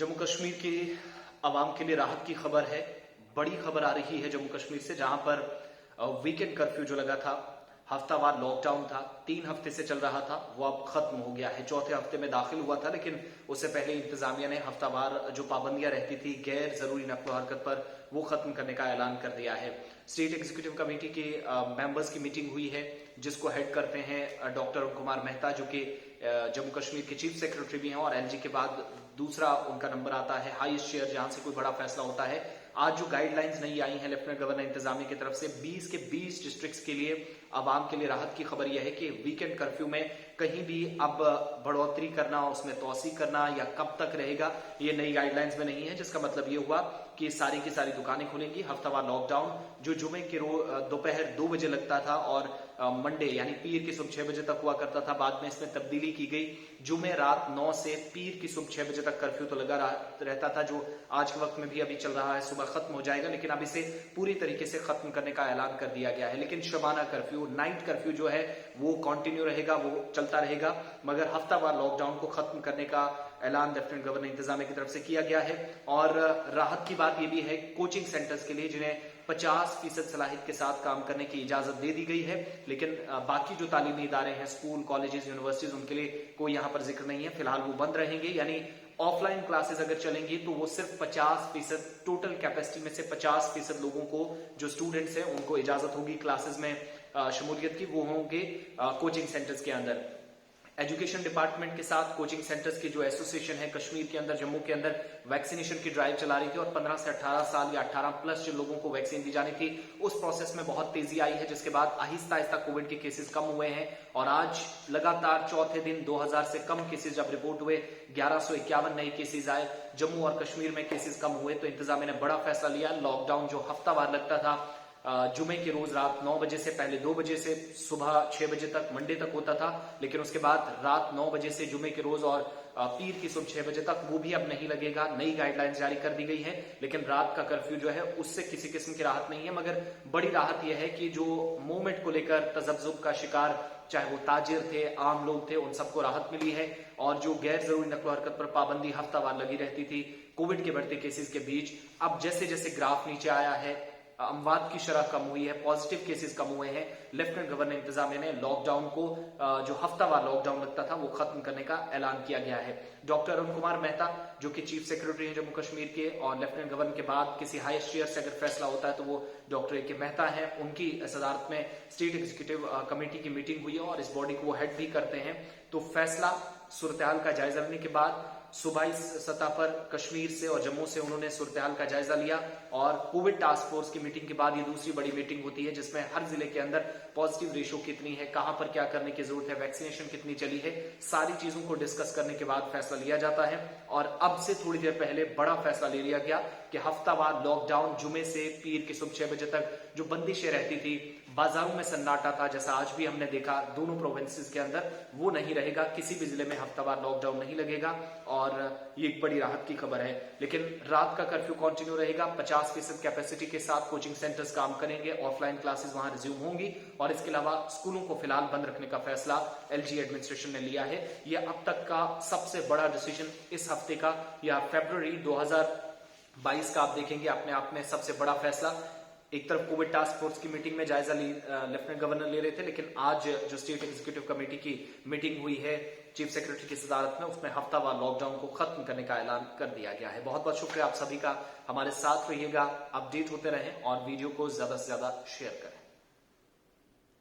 जम्मू कश्मीर की आवाम के लिए राहत की खबर है। बड़ी खबर आ रही है जम्मू कश्मीर से, जहां पर वीकेंड कर्फ्यू जो लगा था, हफ्तावार लॉकडाउन था, 3 हफ्ते से चल रहा था, वो अब खत्म हो गया है। चौथे हफ्ते में दाखिल हुआ था, लेकिन उससे पहले इंतजामिया ने हफ्तावार जो पाबंदियां रहती थी गैर जरूरी नकलो हरकत पर, वो खत्म करने का ऐलान कर दिया है। स्टेट एग्जीक्यूटिव कमेटी के मेंबर्स की मीटिंग हुई है, जिसको हेड करते हैं डॉक्टर अरुण कुमार मेहता, जो कि जम्मू कश्मीर के चीफ सेक्रेटरी भी हैं और एलजी के बाद दूसरा उनका नंबर आता है हाईएस्ट चेयर जहां से कोई बड़ा फैसला होता है। आज जो गाइडलाइंस नई आई हैं लेफ्टिनेंट गवर्नर इंतजामिया की तरफ से 20 के 20 डिस्ट्रिक्ट्स के लिए आवाम के लिए राहत की खबर यह है कि वीकेंड कर्फ्यू में कहीं भी अब बढ़ोतरी करना, उसमें तोसी करना या कब तक रहेगा, ये नई गाइडलाइंस में नहीं है। जिसका मतलब ये हुआ कि सारी की सारी दुकानें खुलेंगी। हफ्तावार लॉकडाउन जो जुमे के दोपहर 2 बजे लगता था और मंडे यानी पीर की सुबह 6 बजे तक हुआ करता था, बाद में इसमें तब्दीली की गई। जुमे रात 9 से पीर की सुबह 6 बजे तक कर्फ्यू तो लगा रहता था, जो आज के वक्त में भी अभी चल रहा है। सुबह खत्म हो जाएगा, लेकिन अब इसे पूरी तरीके से खत्म करने का ऐलान कर दिया गया है। लेकिन शबाना कर्फ्यू, नाइट कर्फ्यू जो है वो कंटिन्यू रहेगा, वो चलता रहेगा। मगर हफ्तावार लॉकडाउन को खत्म करने का ऐलान लेफ्टिनेंट गवर्नर इंतजामिया की तरफ से किया गया है। और राहत की बात यह भी है कोचिंग सेंटर्स के लिए, जिन्हें 50% सलाहियत के साथ काम करने की इजाजत दे दी गई है। लेकिन बाकी जो तालीमी इदारे हैं, स्कूल, कॉलेजेस, यूनिवर्सिटीज, उनके लिए कोई यहां पर जिक्र नहीं है। फिलहाल वो बंद रहेंगे, यानी ऑफलाइन क्लासेस अगर चलेंगी तो वो सिर्फ 50% टोटल कैपेसिटी में से 50% लोगों को, जो स्टूडेंट्स हैं, उनको इजाजत होगी क्लासेस में शमूलियत की, वो होंगे कोचिंग सेंटर्स के अंदर। एजुकेशन डिपार्टमेंट के साथ कोचिंग सेंटर्स की जो एसोसिएशन है कश्मीर के अंदर, जम्मू के अंदर वैक्सीनेशन की ड्राइव चला रही थी और 15 से 18 साल या 18 प्लस जिन लोगों को वैक्सीन दी जानी थी, उस प्रोसेस में बहुत तेजी आई है। जिसके बाद आहिस्ता आहिस्ता कोविड के केसेस कम हुए हैं और आज लगातार चौथे दिन 2000 से कम केसेस जब रिपोर्ट हुए, 1151 नए केसेस आए। जम्मू और कश्मीर में केसेस कम हुए तो इंतजामिया ने बड़ा फैसला लिया। लॉकडाउन जो हफ्तावार लगता था जुमे के रोज रात 9 बजे से, पहले 2 बजे से सुबह 6 बजे तक मंडे तक होता था, लेकिन उसके बाद रात 9 बजे से जुमे के रोज और पीर की सुबह 6 बजे तक, वो भी अब नहीं लगेगा। नई गाइडलाइंस जारी कर दी गई है, लेकिन रात का कर्फ्यू जो है उससे किसी किस्म की राहत नहीं है। मगर बड़ी राहत यह है कि जो मूवमेंट को लेकर तजब्जुब का शिकार, चाहे वो ताजिर थे, आम लोग थे, उन सबको राहत मिली है। और जो गैर जरूरी नकलो हरकत पर पाबंदी हफ्तावार लगी रहती थी कोविड के बढ़ते केसेस के बीच, अब जैसे जैसे ग्राफ नीचे आया है, अमवात की शरह कम हुई है, पॉजिटिव केसेस कम हुए हैं, लेफ्टिनेंट गवर्नर इंतजामिया ने लॉकडाउन को, जो हफ्तावार लॉकडाउन लगता था, वो खत्म करने का ऐलान किया गया है। डॉक्टर अरुण कुमार मेहता, जो कि चीफ सेक्रेटरी हैं जम्मू कश्मीर के, और लेफ्टिनेंट गवर्नर के बाद किसी हाईएस्ट चेयर से अगर फैसला होता है तो वो डॉक्टर ए के मेहता हैं, उनकी सदारत में स्टेट एग्जीक्यूटिव कमेटी की मीटिंग हुई है और इस बॉडी को वो हेड भी करते हैं। तो फैसला सूरत-ए-हाल का जायजा लेने के बाद सूबाई सतह पर कश्मीर से और जम्मू से उन्होंने सूरत-ए-हाल का जायजा लिया और कोविड टास्क फोर्स की मीटिंग के बाद ये दूसरी बड़ी मीटिंग होती है, जिसमें हर जिले के अंदर पॉजिटिव रेशो कितनी है, कहां पर क्या करने की जरूरत है, वैक्सीनेशन कितनी चली है, सारी चीजों को डिस्कस करने के बाद फैसला लिया जाता है। और अब से थोड़ी देर पहले बड़ा फैसला ले लिया गया कि हफ्तावार लॉकडाउन जुमे से पीर की सुबह 6 बजे तक जो बंदिशें रहती थी, बाजारों में सन्नाटा था, जैसा आज भी हमने देखा दोनों प्रोविंसेस के अंदर, वो नहीं रहेगा। किसी भी जिले में हफ्तावार लॉकडाउन नहीं लगेगा और ये एक बड़ी राहत की खबर है। लेकिन रात का कर्फ्यू कंटिन्यू रहेगा, 50% कैपेसिटी के साथ कोचिंग सेंटर्स काम करेंगे, ऑफलाइन क्लासेस वहां रिज्यूम होंगी और इसके अलावा स्कूलों को फिलहाल बंद रखने का फैसला एलजी एडमिनिस्ट्रेशन ने लिया है। यह अब तक का सबसे बड़ा डिसीजन इस हफ्ते का या फरवरी 2022 का आप देखेंगे अपने आप में सबसे बड़ा फैसला। एक तरफ कोविड टास्क फोर्स की मीटिंग में जायजा लेफ्टिनेंट गवर्नर ले रहे थे, लेकिन आज जो स्टेट एग्जीक्यूटिव कमेटी की मीटिंग हुई है चीफ सेक्रेटरी की सदारत में, उसमें हफ्तावार लॉकडाउन को खत्म करने का ऐलान कर दिया गया है। बहुत बहुत शुक्रिया आप सभी का, हमारे साथ रहिएगा, अपडेट होते रहें और वीडियो को ज्यादा से ज्यादा शेयर करें।